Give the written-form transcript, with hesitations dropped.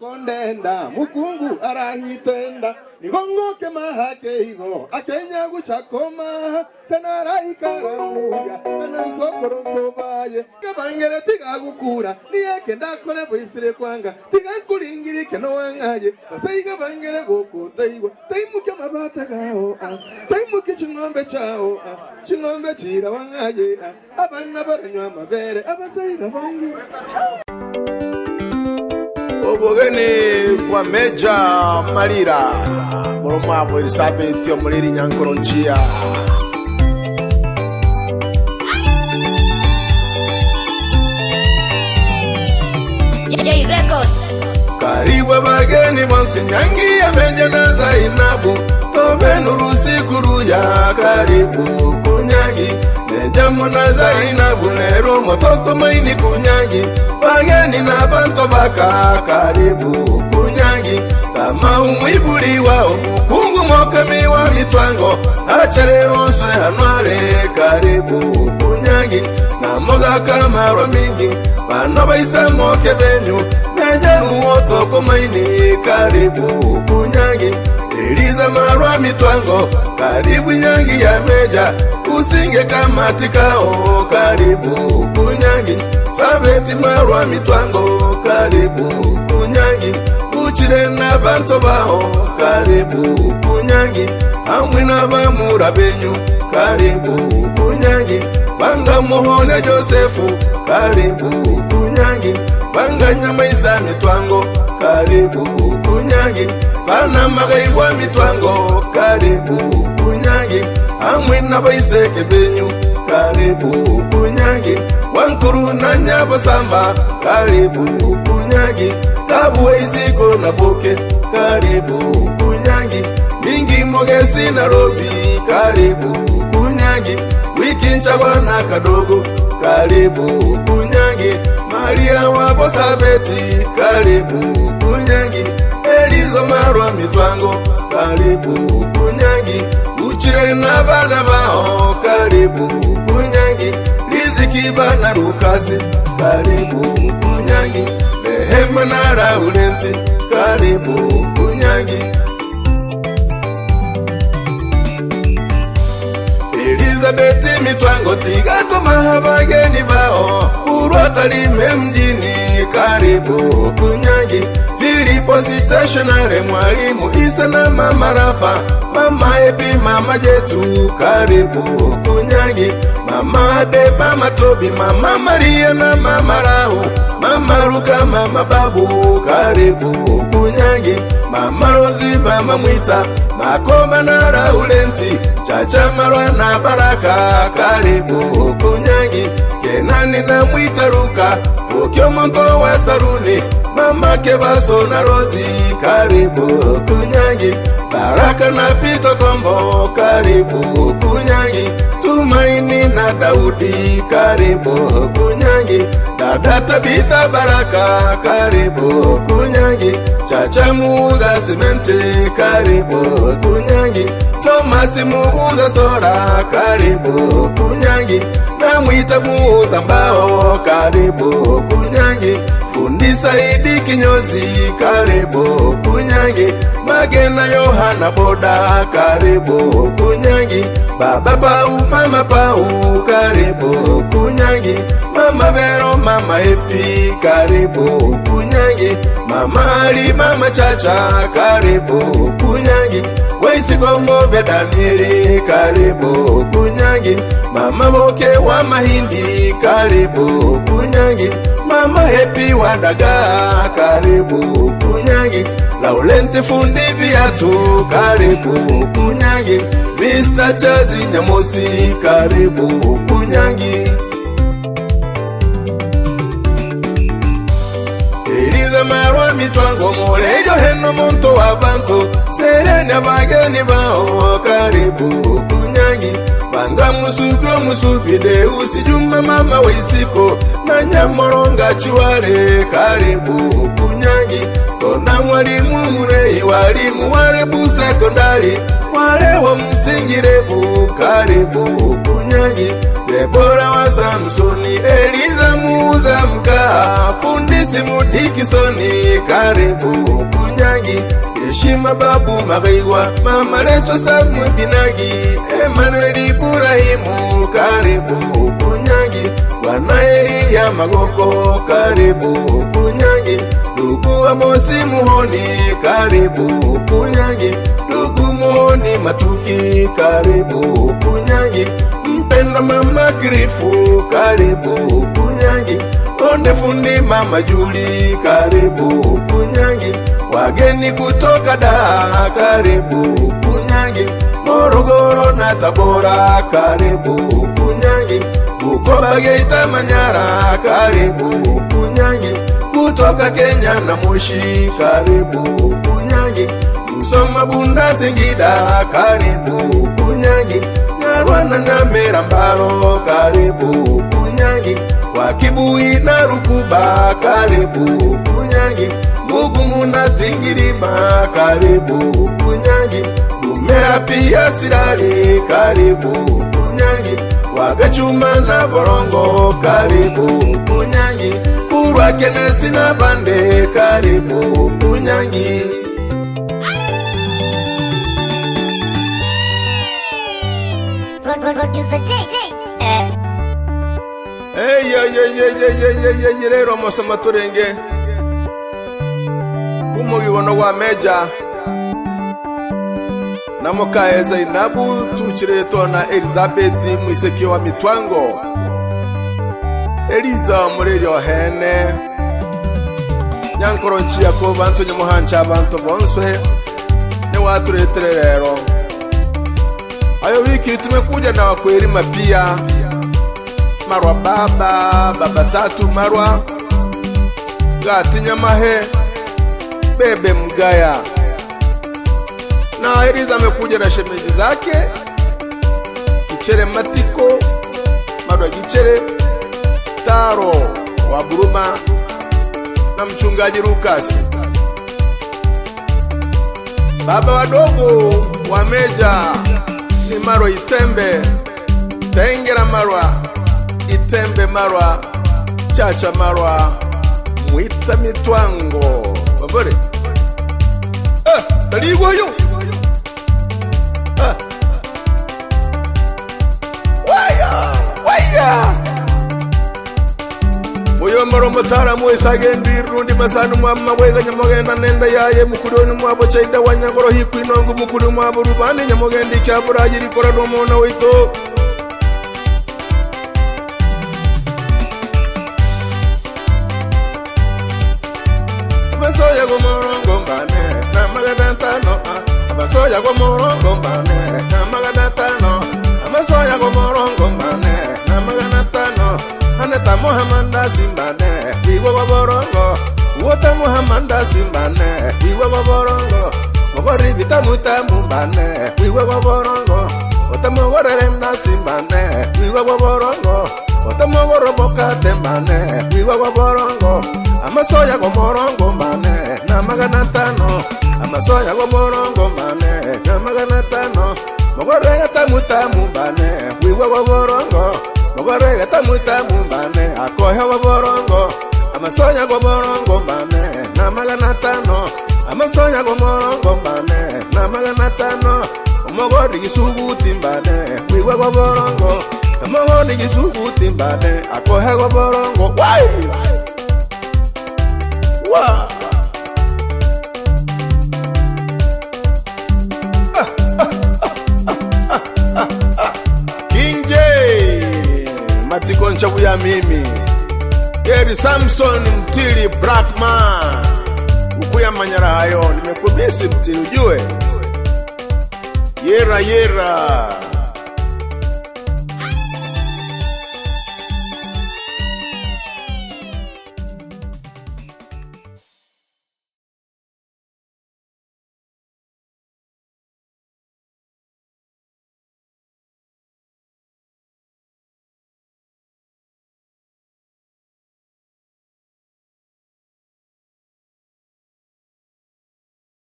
kondenda mukungu arahitenda nigongoke mahake igo akenya guchakoma tenarai karamuja tanasokoro tobaye kabangere tigagukura niyeke ndakore boisire kwanga tigakuringirike no wangaye basaiga bangere gokutaiwa taimuke mabata gao taimuke chingombe chao chingombe chira wangaye abana baranywa mabere abasaiga bangi Obogene kwa Meja Malira Moroma bo Elizabeth yo muliri nyankoro nchia J Records. Karibu bageni bonse nyangi ya Meja na Zainabu Tobe nuru sikuru ya karibu kunyagi Meja mona Zainabu nero motoko maini kunyagi Bageni na banto baka karibu kunyagi Kama umwibuli wao Mungu mokami wa mitwango Achare onso hanwale karibu kunyagi Na moga kamaro mingi Bano baisa moke benyu Meja nuoto kumaini karibu kunyagi Eliza marwa mitwango Karibu nyangi ya Meja Usinge kama tikao Karibu kunyagi Sabeti marwa mitwango Karibu kunyagi Uchire na banto bao Karibu kunyagi Amwina bamura benyu Karibu kunyagi Banga Mohone Josefu Karibu kunyagi Banga Nyama Isa mitwango Karibu kunyagi Bana Magaiwa mitwango Karibu kunyagi Amwina baiseke benyu Karibu kunyagi Wankuru na Nyabo Samba Karibu kunyagi Tabu Isiko na Boke Karibu kunyagi Mingi Mogesi na Robi Karibu kunyagi Wiki Nchawana Kadogo Karibu kunyagi Maria Wabosabeti Karibu kunyagi Elizo Marwa mitwango Karibu kunyagi Uchire na bana bao Karibu kunyagi Riziki bana Rukasi Karibu kunyagi Nehema na Raulenti Karibu kunyagi Elizabeth mitwango Tigato mahabageni bao Uruatalime mjini Karibu kunyagi Filipo stationary mwalimu Isa na mama Rafa Mama Epi mama Jetu Karibu kunyagi Mama Ade mama Tobi Mama Maria na mama Rahu Mama Ruka mama Babu Karibu kunyagi Mama Rozi mama Mwita Makoma na Raulenti Chacha Marwa na Baraka Karibu kunyagi Kenani na Mwita Ruka Okyo Monto wa Saruni Mama Kebaso na Rozi Karibu kunyagi Baraka na Pito Kombo Karibu kunyagi Tumaini na Daudi Karibu kunyagi Dada Tabita Baraka Karibu kunyagi Chacha Muuza Simente Karibu kunyagi Thomas Muuza Sora Karibu kunyagi Na Mwita Muuza Mbao Karibu kunyagi Fundi Saidi Kinyozi Karibu kunyagi Magena Yohana Boda Karibu kunyagi Baba Pau Mama Pau Karibu kunyagi Mama Vero Mama Epi Karibu kunyagi Mama Ali Mama Chacha Karibu kunyagi Waisiko Move Danieli Karibu kunyagi Mama Boke wa Mahindi Karibu kunyagi Mama Happy Wadaga Karibu kunyagi Laurenti Fundi Viatu Karibu kunyagi Mr. Chazi Nyamosi Karibu kunyagi Eliza Marwa mitwango Molejo heno monto wa banto Serena bageni bao Karibu kunyagi Banga musubide usijuma mama Waisiko Na Nyamoronga Chuale Karibu kunyagi Kona mwalimu Murei walimu Warebu sekondari Wale wa Msingirebu Karibu kunyagi Debora wa Samsoni Eliza Muzi kuuza mkaa, fundi simu Dikisoni, karibu Kunyangi. Heshima babu Magaiwa, mama Lecho Samu Binagi, Emmanuel Ibrahimu, karibu Kunyangi. Bwana Elia Magoko, karibu Kunyangi. Ndugu Amosi Muhoni, karibu Kunyangi. Ndugu Muhoni Matuki, karibu Kunyangi. Mpendwa mama Grifu, karibu Kunyangi. Konde fundi mama Juli, karibu Kunyangi. Wageni kutoka Dar, karibu Kunyangi. Morogoro na Tabora, karibu Kunyangi. Bukoba Geita Manyara, karibu Kunyangi. Kutoka Kenya na Moshi, karibu Kunyangi. Musoma Bunda Singida, karibu Kunyangi. Nyarwana Nyamera Mbaro, karibu Kunyangi. Wakibui na Rukuba, karibu Kunyangi. Mugumu na Tingirima, karibu Kunyangi. Gumera pia Sirari, karibu Kunyangi. Wagachuma na Borongo, karibu Kunyangi. Kurwa Kenesi na Bande, karibu Kunyangi. Producer J. Hey, rero Mosoma Turenge umubibono wa Meja namukaye Zainabu tuchireto na Elizabeth Mwiseki wa Mitwango Eliza Murelyo Hene Nyankoronchi yako bantu nyamuhancha abantu bonswe ne waturetere rero ayo wiki tumekuja na wakweli mapia Marwa baba tatu Marwa Gati Nyamahe Bebe Mgaya na Eliza amekuja na shemeji zake Gichere Matiko Marwa Gichere Taro wa Buruma na mchungaji Lucas. Baba wadogo wa Meja ni Marwa Itembe Tengera Marwa Itembe Marwa Chacha Marwa Mwita Mitwango babore taligo yo waya Moyo maro mutara mwesagendi rundi masanu mwamma wega nyamogenda nenda yaye mukuroni mwabo chaida wanyagoro hikwinongo mukuri mwabo rubani nyamogendi cyabura yiri kora domona wito Abasoya go morongo mbane na magadanta no Abasoya go morongo mbane na magadanta no Abasoya go morongo mbane na magadanta no Aneta Muhammada Simbane Iwa go borongo Wota Muhammada Simbane Iwa go borongo Mogori bita muta mumbane Iwa go borongo Wota mogore na Simbane Iwa go borongo Wota mogoro boka tembane Iwa go borongo Amasoya go morongo mbane na maganatano Amasoya go morongo mbane na maganatano Mogore gata muta mumbane Iwa go borongo Mogore gata muta mumbane Akohe go borongo Amasoya go morongo mbane na maganatano Amasoya go morongo mbane na maganatano Mogori gisugu timbane Iwa go borongo Mogori gisugu timbane Akohe go borongo Wai Wow. King J Matiko Nchabu ya mimi Eri Samson Mtili Blackman Ukuya Manyara hayo nimekubisi Mtili ujue Yera